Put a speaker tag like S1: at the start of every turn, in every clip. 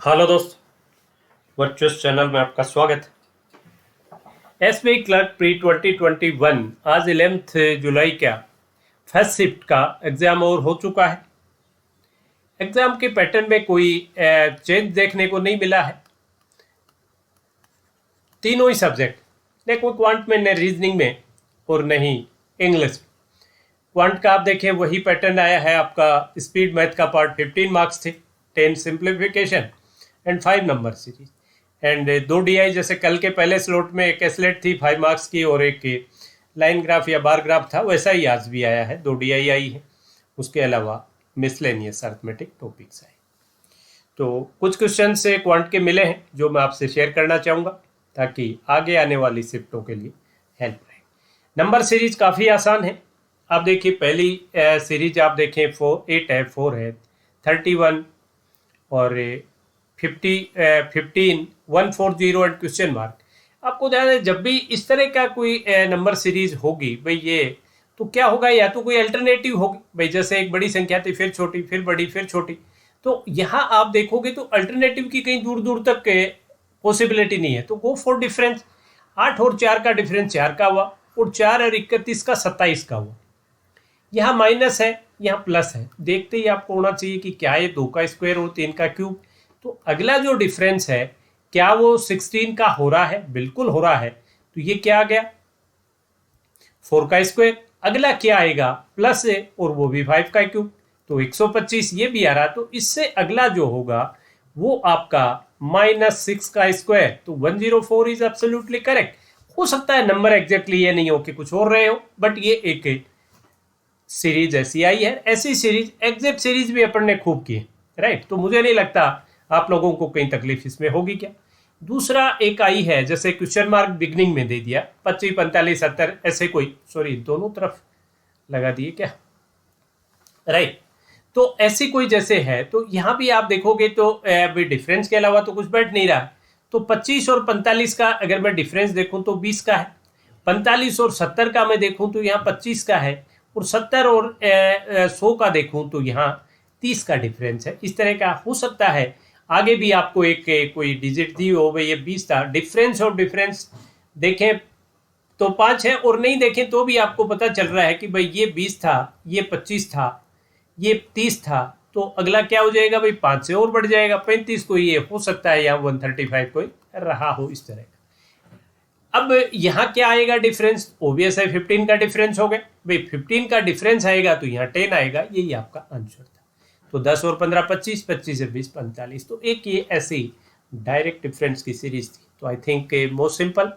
S1: Hello दोस्त, virtuous channel में आपका स्वागत है। एसबीआई क्लर्क प्री 2021 आज 11 जुलाई का फर्स्ट शिफ्ट का एग्जाम और हो चुका है। एग्जाम के पैटर्न में कोई चेंज देखने को नहीं मिला है। तीनों ही सब्जेक्ट, न कोई क्वांट में, न रीजनिंग में और नहीं इंग्लिश। क्वांट का आप देखें वही पैटर्न आया है आपका। स्पीड मैथ का पार्ट 15 मार्क्स थे, 10 simplification and 5 number series and 2 DI. जैसे कल के पहले स्लॉट में एक एसलेट थी 5 मार्क्स की और एक लाइन ग्राफ या बार ग्राफ था, वैसा ही आज भी आया है, 2 डीआई आई है। उसके अलावा मिसलेनियस अर्थमेटिक टॉपिक्स आए। तो कुछ क्वेश्चन से क्वांट के मिले हैं जो मैं आपसे शेयर करना चाहूँगा ताकि आगे आने वाली शिफ्टों के लिए हेल्प रहे। नंबर सीरीज काफ़ी आसान है। आप देखिए पहली सीरीज आप देखें 8 है, 4 है, 31 और 15 140 एंड क्वेश्चन मार्क। आपको ध्यान है जब भी इस तरह का कोई नंबर सीरीज होगी भाई, ये तो क्या होगा, या तो कोई अल्टरनेटिव होगी भाई, जैसे एक बड़ी संख्या थी फिर छोटी फिर बड़ी फिर छोटी। तो यहाँ आप देखोगे तो अल्टरनेटिव की कहीं दूर दूर तक पॉसिबिलिटी नहीं है, तो गो फॉर डिफरेंस। 8 और 4 का डिफरेंस 4 का हुआ और 4 और 31 का 27 का हुआ। यहाँ माइनस है, यहाँ प्लस है। देखते ही आपको होना चाहिए कि क्या ये 2 का स्क्वायर और 3 का क्यूब। तो अगला जो डिफरेंस है क्या वो 16 का हो रहा है? बिल्कुल हो रहा है। तो ये क्या आ गया? 4 का स्क्वायर। अगला क्या आएगा? प्लस है और वो भी 5 का क्यूब, तो 125 ये भी आ रहा। तो इससे अगला जो होगा वो आपका -6 का स्क्वायर। तो 104 इज एब्सोल्युटली करेक्ट। हो सकता है नंबर एग्जैक्टली ये नहीं हो कि कुछ और रहे हो, बट ये एक सीरीज ऐसी आई है। ऐसी सीरीज एग्जैक्ट सीरीज भी अपन ने खूब की है, राइट। तो मुझे नहीं लगता आप लोगों को कहीं तकलीफ इसमें होगी। क्या दूसरा एक आई है, जैसे क्वेश्चन मार्क बिगनिंग में दे दिया 25 45 70 ऐसे कोई, सॉरी दोनों तरफ लगा दिए क्या, राइट। तो ऐसी कोई जैसे है, तो यहाँ भी आप देखोगे तो अभी डिफरेंस के अलावा तो कुछ बैठ नहीं रहा। तो 25 और 45 का अगर मैं डिफरेंस देखूं तो 20 का है। 45 और 70 का मैं देखूं तो यहाँ 25 का है। और 70 और 100 का देखूं तो यहाँ 30 का डिफरेंस है। इस तरह का हो सकता है। आगे भी आपको एक कोई डिजिट दी हो भाई, ये 20 था। डिफरेंस और डिफरेंस देखें तो 5 है, और नहीं देखें तो भी आपको पता चल रहा है कि भाई ये 20 था, ये 25 था, ये 30 था। तो अगला क्या हो जाएगा भाई, 5 से और बढ़ जाएगा 35 को। ये हो सकता है यहाँ 135 कोई रहा हो इस तरह का। अब यहाँ क्या आएगा डिफरेंस? ओबियस है 15 का डिफरेंस हो गया भाई। 15 का डिफरेंस आएगा तो यहाँ 10 आएगा। यही आपका आंसर था। तो 10 और 15 25, 25 से 20 45। तो एक ये ऐसी डायरेक्ट डिफरेंस की सीरीज थी। तो I think most simple.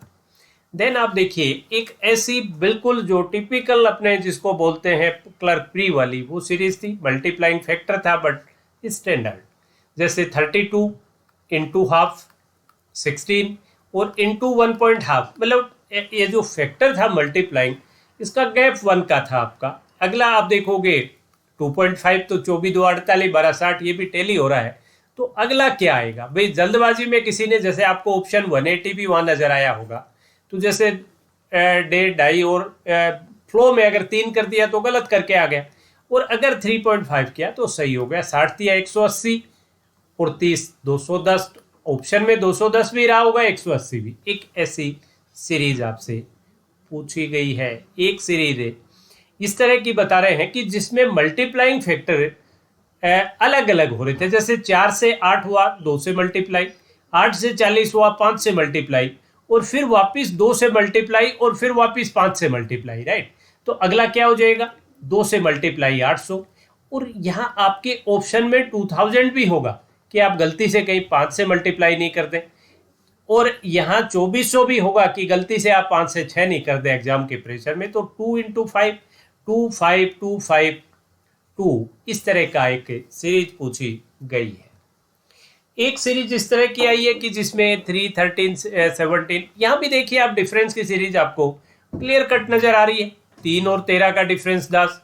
S1: Then आप देखिए एक ऐसी बिल्कुल जो टिपिकल अपने जिसको बोलते हैं क्लर्क प्री वाली, वो सीरीज थी। मल्टीप्लाइंग फैक्टर था बट स्टैंडर्ड, जैसे 32 इंटू हाफ 16 और इंटू 1 पॉइंट हाफ। मतलब ये जो फैक्टर था मल्टीप्लाइंग, इसका गैप 1 का था आपका। अगला आप देखोगे 2.5, तो 24 2 48 12 60, ये भी टेली हो रहा है। तो अगला क्या आएगा भाई? जल्दबाजी में किसी ने, जैसे आपको ऑप्शन 180 भी वहां नजर आया होगा, तो जैसे 1.5 ढाई और फ्लो में अगर 3 कर दिया तो गलत करके आ गया, और अगर 3.5 किया तो सही हो गया। 60 दिया 180 और 30 210। ऑप्शन में 210 भी रहा होगा, 180 भी। एक ऐसी सीरीज आपसे पूछी गई है। एक सीरीज है इस तरह की बता रहे हैं कि जिसमें मल्टीप्लाइंग फैक्टर अलग अलग हो रहे थे। जैसे 4 से 8 हुआ 2 से मल्टीप्लाई, 8 से 40 हुआ 5 से मल्टीप्लाई, और फिर वापस 2 से मल्टीप्लाई और फिर वापस 5 से मल्टीप्लाई, राइट। तो अगला क्या हो जाएगा? 2 से मल्टीप्लाई 800। और यहाँ आपके ऑप्शन में 2000 भी होगा कि आप गलती से कहीं 5 से मल्टीप्लाई नहीं कर दें, और यहाँ 2400 भी होगा कि गलती से आप 5 से 6 नहीं कर दें एग्जाम के प्रेशर में। तो 2 इंटू 5 2 5 2 5 2, इस तरह का एक सीरीज पूछी गई है। एक सीरीज इस तरह की आई है कि जिसमें 3 13 17, यहाँ भी देखिए आप डिफरेंस की सीरीज आपको क्लियर कट नजर आ रही है। 3 और 13 का डिफरेंस 10,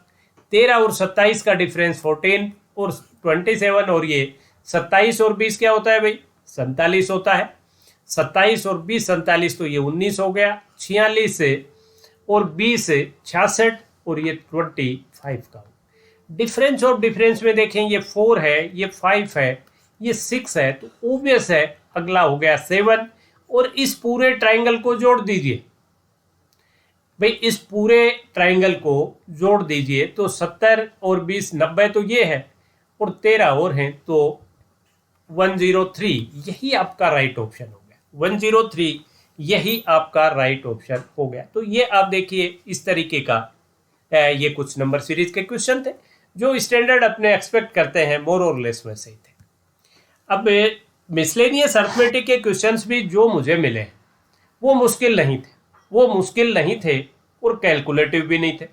S1: 13 और 27 का डिफरेंस 14 और 27, और ये 27 और 20 क्या होता है भाई? 47 होता है। 27 और 20 47, तो ये 19 हो गया। 46 से और 20 से 66, और ये 25 का। डिफरेंस ऑफ डिफरेंस में देखें, ये 4 है, ये 5 है, ये 6 है, तो ऑब्वियस है अगला हो गया 7, और इस पूरे ट्राइंगल को जोड़ दीजिए भाई, इस पूरे ट्राइंगल को जोड़ दीजिए, तो 70 और 20 90 तो ये है, और 13 और हैं, तो 103 यही आपका राइट ऑप्शन हो गया। 103 यही आपका राइट ऑप्शन हो गया। तो ये आप देखिए इस तरीके का ये कुछ नंबर सीरीज के क्वेश्चन थे जो स्टैंडर्ड अपने एक्सपेक्ट करते हैं, मोर और लेस वैसे ही थे। अब मिसलेनियस अर्थमेटिक के क्वेश्चंस भी जो मुझे मिले वो मुश्किल नहीं थे और कैलकुलेटिव भी नहीं थे।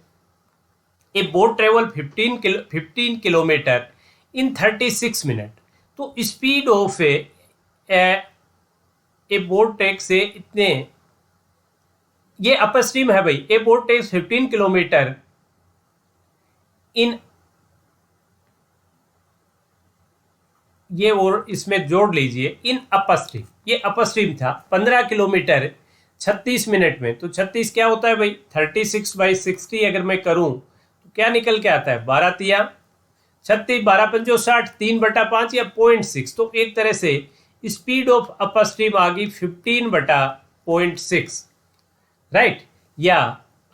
S1: A boat travel 15 kilometre in 36 minute, तो speed of a boat take से इतने, ये अपर स्ट्रीम है भाई, a boat takes 15 kilometre in, ये और इसमें जोड़ लीजिए इन अपर स्ट्रीम, ये अपर स्ट्रीम था 15 किलोमीटर 36 मिनट में। तो 36 क्या होता है भाई, 36/60 अगर मैं करूं तो क्या निकल के आता है, 12 तिया 36, 12 पंजो 60, 3/5 या 0.6। तो एक तरह से स्पीड ऑफ अपर स्ट्रीम आ गई 15/0.6, राइट। या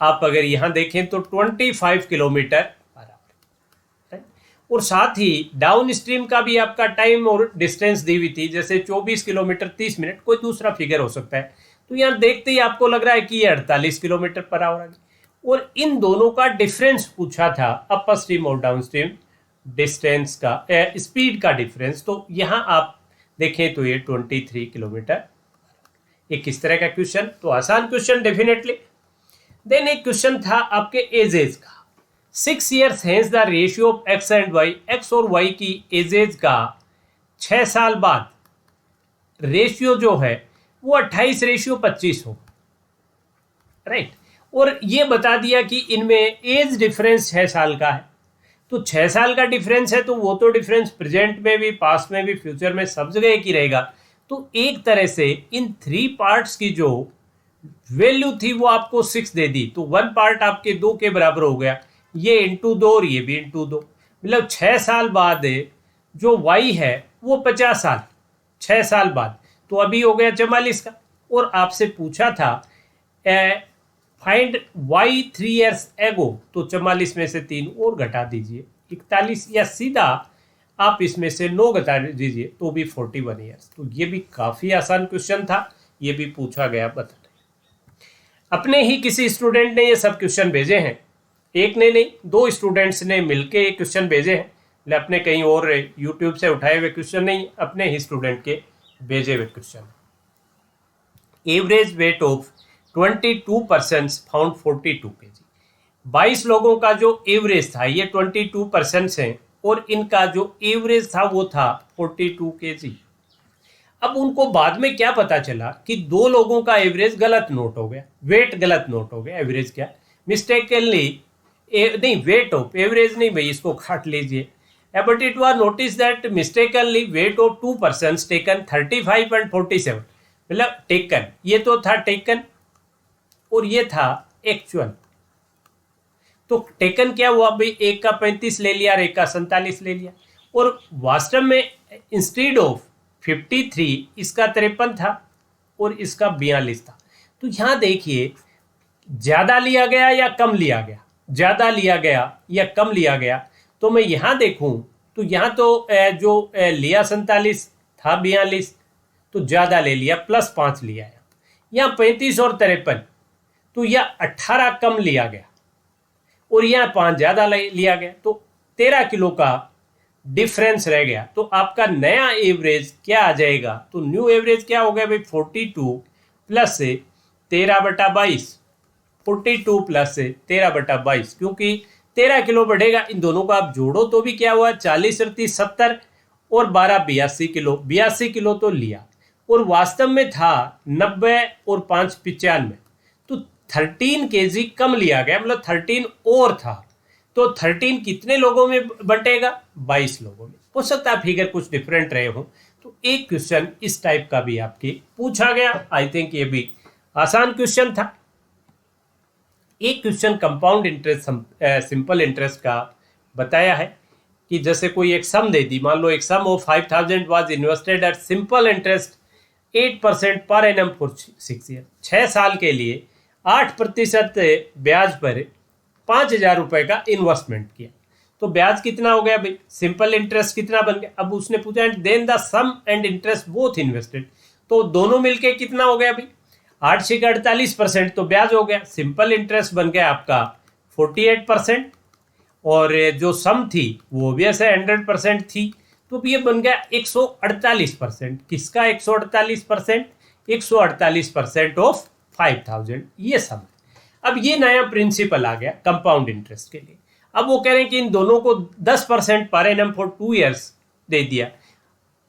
S1: आप अगर यहां देखें तो 25 किलोमीटर बराबर, और साथ ही डाउन स्ट्रीम का भी आपका टाइम और डिस्टेंस दी हुई थी, जैसे 24 किलोमीटर 30 मिनट, कोई दूसरा फिगर हो सकता है। तो यहाँ देखते ही आपको लग रहा है कि ये 48 किलोमीटर पर आवर आ गई, और इन दोनों का डिफरेंस पूछा था, अपर स्ट्रीम और डाउन स्ट्रीम डिस्टेंस का, स्पीड का डिफरेंस। तो यहाँ आप देखें तो ये 23 किलोमीटर। एक किस तरह का क्वेश्चन, तो आसान क्वेश्चन डेफिनेटली। देन एक क्वेश्चन था आपके एजेज का, 6 years hence the ratio of X and Y, X और वाई की एजेज का 6 साल बाद रेशियो जो है वो 28/25 हो, राइट। और ये बता दिया कि इनमें एज डिफरेंस 6 साल का है। तो 6 साल का डिफरेंस है, तो वो तो डिफरेंस प्रेजेंट में भी, पास्ट में भी, फ्यूचर में सब जगह एक ही रहेगा। तो एक तरह से इन 3 पार्ट्स की जो वैल्यू थी वो आपको 6 दे दी, तो 1 पार्ट आपके 2 के बराबर हो गया, ये इंटू 2 और ये भी इंटू 2, मतलब 6 साल बाद जो y है वो 50 साल, 6 साल बाद, तो अभी हो गया 44 का। और आपसे पूछा था फाइंड y 3 years एगो, तो 44 में से 3 और घटा दीजिए 41, या सीधा आप इसमें से 9 घटा दीजिए तो भी 41 ईयर्स। तो ये भी काफ़ी आसान क्वेश्चन था, ये भी पूछा गया। बता अपने ही किसी स्टूडेंट ने ये सब क्वेश्चन भेजे हैं, एक ने नहीं 2 स्टूडेंट्स ने मिलके ये क्वेश्चन भेजे हैं, अपने कहीं और यूट्यूब से उठाए हुए क्वेश्चन नहीं, अपने ही स्टूडेंट के भेजे हुए question. Average weight of 22 persons found 42 kg, 22 लोगों का जो एवरेज था ये 22 पर्सन्स हैं, और इनका जो एवरेज था वो था 42 kg। अब उनको बाद में क्या पता चला कि 2 लोगों का एवरेज गलत नोट हो गया, वेट गलत नोट हो गया, एवरेज क्या मिस्टेकनली, नहीं वेट ऑफ, एवरेज नहीं भाई, इसको काट लीजिए। But it was notice that mistakenly weight of 2 persons taken 35 and 47, मतलब टेकन, ये तो था टेकन और ये था एक्चुअल। तो टेकन क्या हुआ भाई, एक का 35 ले लिया और एक का 47 ले लिया, और वास्तव में इंस्टेड ऑफ 53 इसका 53 था और इसका 42 था। तो यहाँ देखिए ज़्यादा लिया गया या कम लिया गया, ज़्यादा लिया गया या कम लिया गया। तो मैं यहाँ देखूँ तो यहाँ तो जो लिया 47 था 42, तो ज़्यादा ले लिया, +5 लिया है। यहाँ 35 और 53, तो यह 18 कम लिया गया और यहाँ 5 ज़्यादा लिया गया, तो 13 किलो का डिफरेंस रह गया। तो आपका नया एवरेज क्या आ जाएगा, तो न्यू एवरेज क्या हो गया भाई, 42 प्लस 13/22, 42 प्लस 13/22, क्योंकि 13 किलो बढ़ेगा। इन दोनों को आप जोड़ो तो भी क्या हुआ, 40 और 30 70 और 12 82 किलो, 82 किलो तो लिया, और वास्तव में था 90 और 5 95, तो 13 kg कम लिया गया, मतलब 13 और था। तो 13 कितने लोगों में बटेगा, 22 लोगों में। हो सकता है फिगर कुछ डिफरेंट रहे हो। तो एक क्वेश्चन इस टाइप का भी आपके पूछा गया, आई थिंक ये भी आसान क्वेश्चन था। एक question compound interest simple interest का बताया है। कि जैसे कोई एक सम दे दी, मान लो एक sum of 5000 was invested at simple interest 8% पर एनम फॉर 6 ईयर, 6 साल के लिए 8% ब्याज पर 5,000 रुपए का इन्वेस्टमेंट किया, तो ब्याज कितना हो गया भाई, सिंपल इंटरेस्ट कितना बन गया। अब उसने पूछा and then the sum and interest both invested, तो दोनों मिलके कितना हो गया भाई, 8 का 48%, तो ब्याज हो गया, सिंपल इंटरेस्ट बन गया आपका 48%, और जो सम थी वो भी ऐसे 100% थी, तो ये बन गया 148%। किसका 148%? 148% ऑफ 5000, ये सम है। अब ये नया प्रिंसिपल आ गया कंपाउंड इंटरेस्ट के लिए। अब वो कह रहे हैं कि इन दोनों को 10% per annum for 2 years they दिया,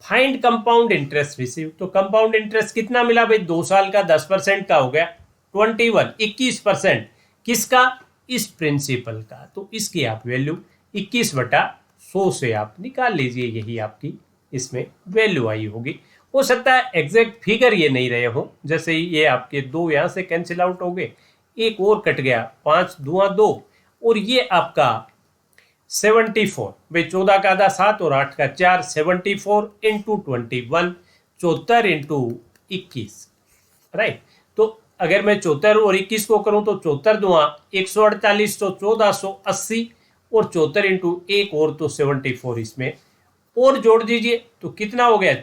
S1: फाइंड कंपाउंड इंटरेस्ट रिसीव, तो कंपाउंड इंटरेस्ट कितना मिला भाई, 2 साल का 10% का हो गया 21%। किसका? इस प्रिंसिपल का। तो इसकी आप वैल्यू 21/100 से आप निकाल लीजिए, यही आपकी इसमें वैल्यू आई होगी। हो सकता है एग्जैक्ट फिगर ये नहीं रहे हो, जैसे ये आपके 2 यहाँ से कैंसिल आउट हो गए, एक और कट गया, 5 दूना 2, और ये आपका 74 भाई, 14 का आधा 7 और 8 का 4, 74 इंटू 21, 74 इंटू 21, राइट। तो अगर मैं 74 और 21 को करूं तो 74 दुआ 148, तो 1480, और 74 इंटू एक और तो 74, इसमें और जोड़ दीजिए तो कितना हो गया,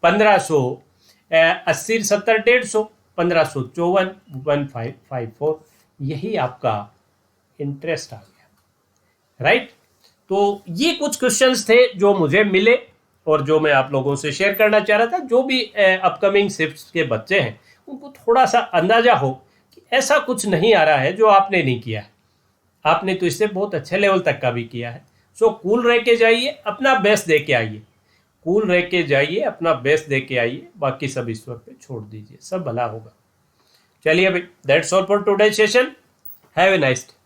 S1: 1580, 70, 150, 1554, 1554, यही आपका इंटरेस्ट आ गया, राइट। तो ये कुछ क्वेश्चंस थे जो मुझे मिले और जो मैं आप लोगों से शेयर करना चाह रहा था। जो भी अपकमिंग शिफ्ट्स के बच्चे हैं उनको थोड़ा सा अंदाजा हो कि ऐसा कुछ नहीं आ रहा है जो आपने नहीं किया है, आपने तो इससे बहुत अच्छे लेवल तक का भी किया है। सो कूल रह के जाइए, अपना बेस्ट दे के आइए, कूल रह के जाइए, अपना बेस्ट दे के आइए, बाकी सब ईश्वर पे छोड़ दीजिए, सब भला होगा। चलिए भाई, that's all for today session, have a nice day.